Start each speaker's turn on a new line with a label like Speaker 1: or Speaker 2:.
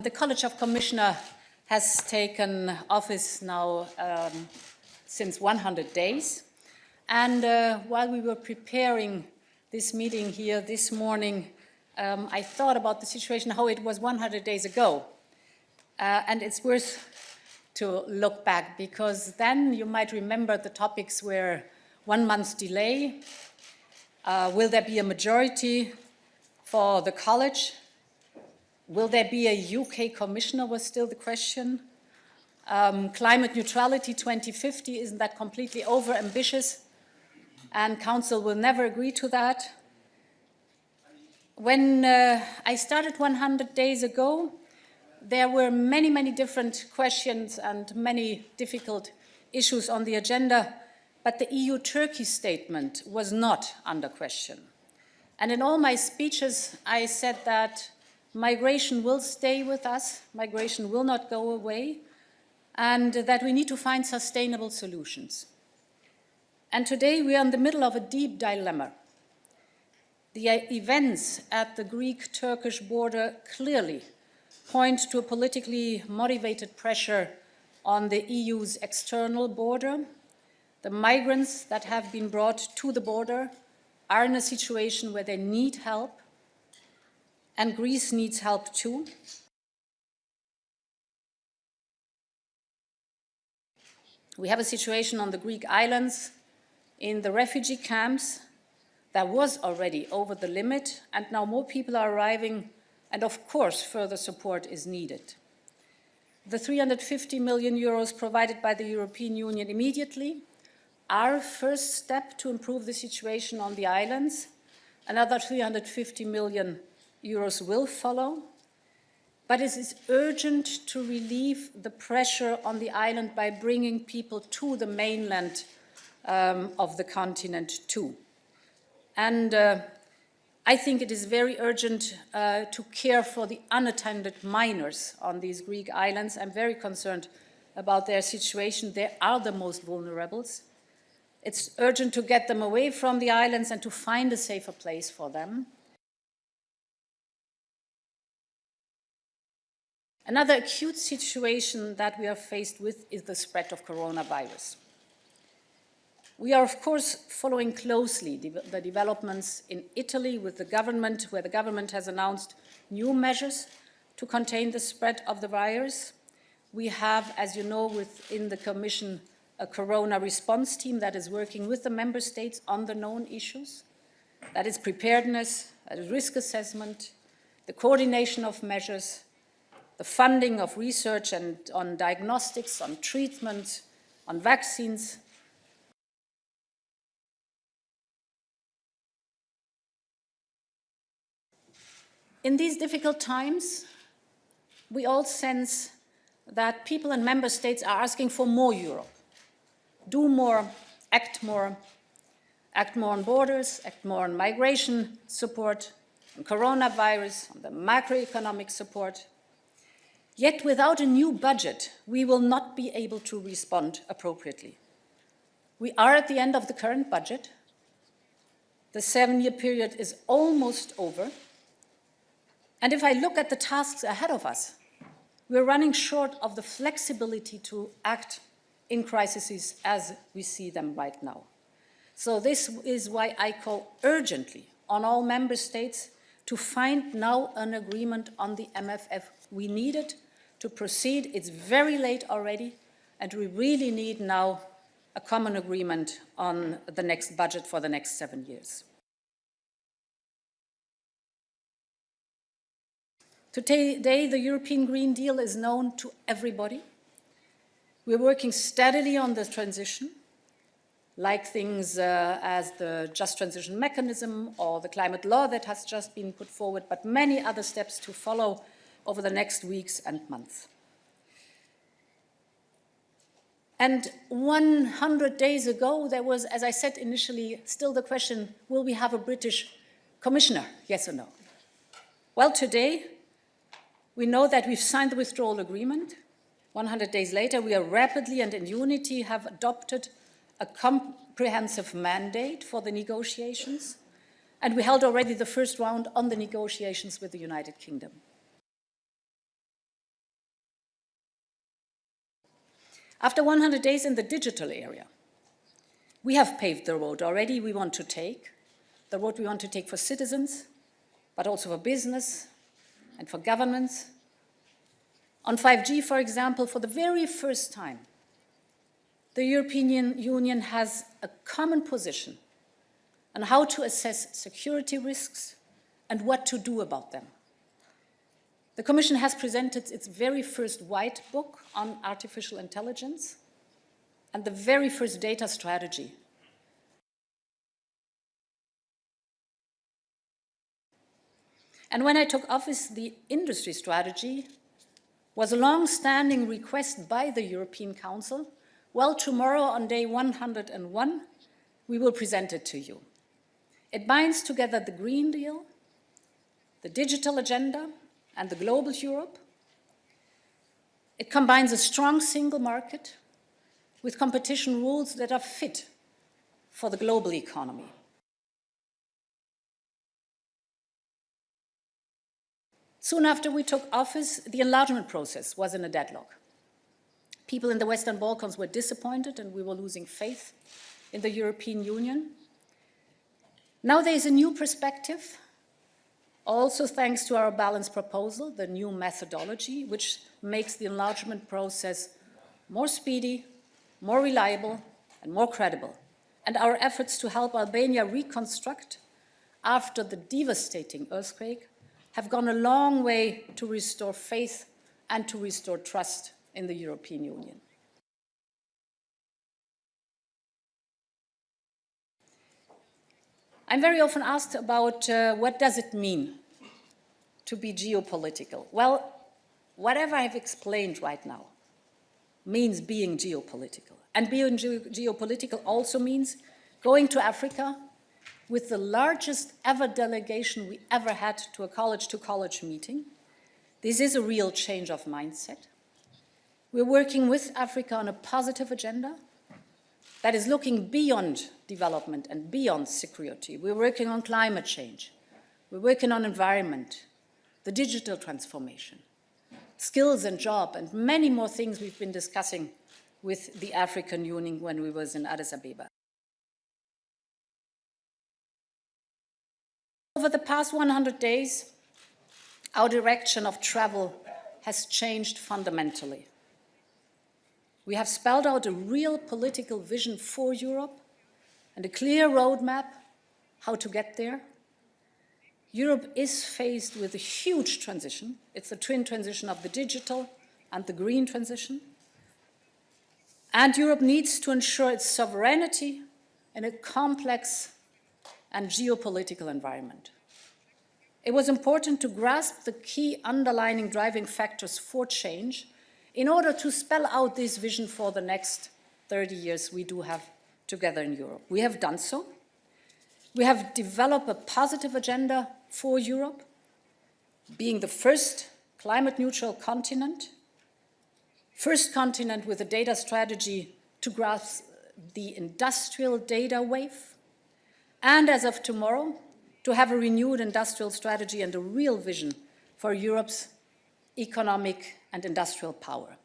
Speaker 1: The College of Commissioners has taken office now since 100 days. And while we were preparing this meeting here this morning, I thought about the situation, how it was 100 days ago. And it's worth to look back, because then you might remember the topics were 1 month's delay, will there be a majority for the college? Will there be a UK commissioner was still the question. Climate neutrality 2050, isn't that completely over-ambitious? And Council will never agree to that. When I started 100 days ago, there were many, many different questions and many difficult issues on the agenda, but the EU-Turkey statement was not under question. And in all my speeches, I said that migration will stay with us, migration will not go away, and that we need to find sustainable solutions. And today we are in the middle of a deep dilemma. The events at the Greek-Turkish border clearly point to a politically motivated pressure on the EU's external border. The migrants that have been brought to the border are in a situation where they need help, and Greece needs help too. We have a situation on the Greek islands, in the refugee camps, that was already over the limit, and now more people are arriving, and of course further support is needed. The 350 million euros provided by the European Union immediately are a first step to improve the situation on the islands. Another 350 million euros will follow, but it is urgent to relieve the pressure on the island by bringing people to the mainland of the continent too. And I think it is very urgent to care for the unattended minors on these Greek islands. I'm very concerned about their situation. They are the most vulnerable. It's urgent to get them away from the islands and to find a safer place for them. Another acute situation that we are faced with is the spread of coronavirus. We are, of course, following closely the developments in Italy with the government, where the government has announced new measures to contain the spread of the virus. We have, as you know, within the Commission, a corona response team that is working with the member states on the known issues. That is preparedness, that is risk assessment, the coordination of measures, the funding of research and on diagnostics, on treatment, on vaccines. In these difficult times, we all sense that people and member states are asking for more Europe. Do more, act more on borders, act more on migration support, on coronavirus, on the macroeconomic support. Yet without a new budget, we will not be able to respond appropriately. We are at the end of the current budget. The 7-year period is almost over. And if I look at the tasks ahead of us, we're running short of the flexibility to act in crises as we see them right now. So this is why I call urgently on all member states to find now an agreement on the MFF. We need it to proceed. It's very late already, and we really need now a common agreement on the next budget for the next 7 years. Today, the European Green Deal is known to everybody. We're working steadily on the transition, like things as the Just Transition Mechanism or the climate law that has just been put forward, but many other steps to follow over the next weeks and months. And 100 days ago, there was, as I said initially, still the question, will we have a British commissioner, yes or no? Well, today, we know that we've signed the withdrawal agreement. 100 days later, we are rapidly and in unity have adopted a comprehensive mandate for the negotiations, and we held already the first round on the negotiations with the United Kingdom. After 100 days in the digital area, we have paved the road already we want to take, the road we want to take for citizens, but also for business and for governments. On 5G, for example, for the very first time, the European Union has a common position on how to assess security risks and what to do about them. The Commission has presented its very first white book on artificial intelligence and the very first data strategy. And when I took office, the industry strategy was a long-standing request by the European Council. Well, tomorrow on day 101, we will present it to you. It binds together the Green Deal, the digital agenda, and the global Europe. It combines a strong single market with competition rules that are fit for the global economy. Soon after we took office, the enlargement process was in a deadlock. People in the Western Balkans were disappointed and we were losing faith in the European Union. Now there is a new perspective, also thanks to our balanced proposal, the new methodology, which makes the enlargement process more speedy, more reliable, and more credible. And our efforts to help Albania reconstruct after the devastating earthquake have gone a long way to restore faith and to restore trust in the European Union. I'm very often asked about what does it mean to be geopolitical? Well, whatever I've explained right now means being geopolitical. And being geopolitical also means going to Africa with the largest ever delegation we ever had to a college-to-college meeting. This is a real change of mindset. We're working with Africa on a positive agenda that is looking beyond development and beyond security. We're working on climate change. We're working on environment, the digital transformation, skills and job, and many more things we've been discussing with the African Union when we was in Addis Ababa. Over the past 100 days, our direction of travel has changed fundamentally. We have spelled out a real political vision for Europe and a clear roadmap how to get there. Europe is faced with a huge transition. It's the twin transition of the digital and the green transition. And Europe needs to ensure its sovereignty in a complex and geopolitical environment. It was important to grasp the key underlying driving factors for change in order to spell out this vision for the next 30 years we do have together in Europe. We have done so. We have developed a positive agenda for Europe, being the first climate-neutral continent, first continent with a data strategy to grasp the industrial data wave, and as of tomorrow, to have a renewed industrial strategy and a real vision for Europe's economic and industrial power.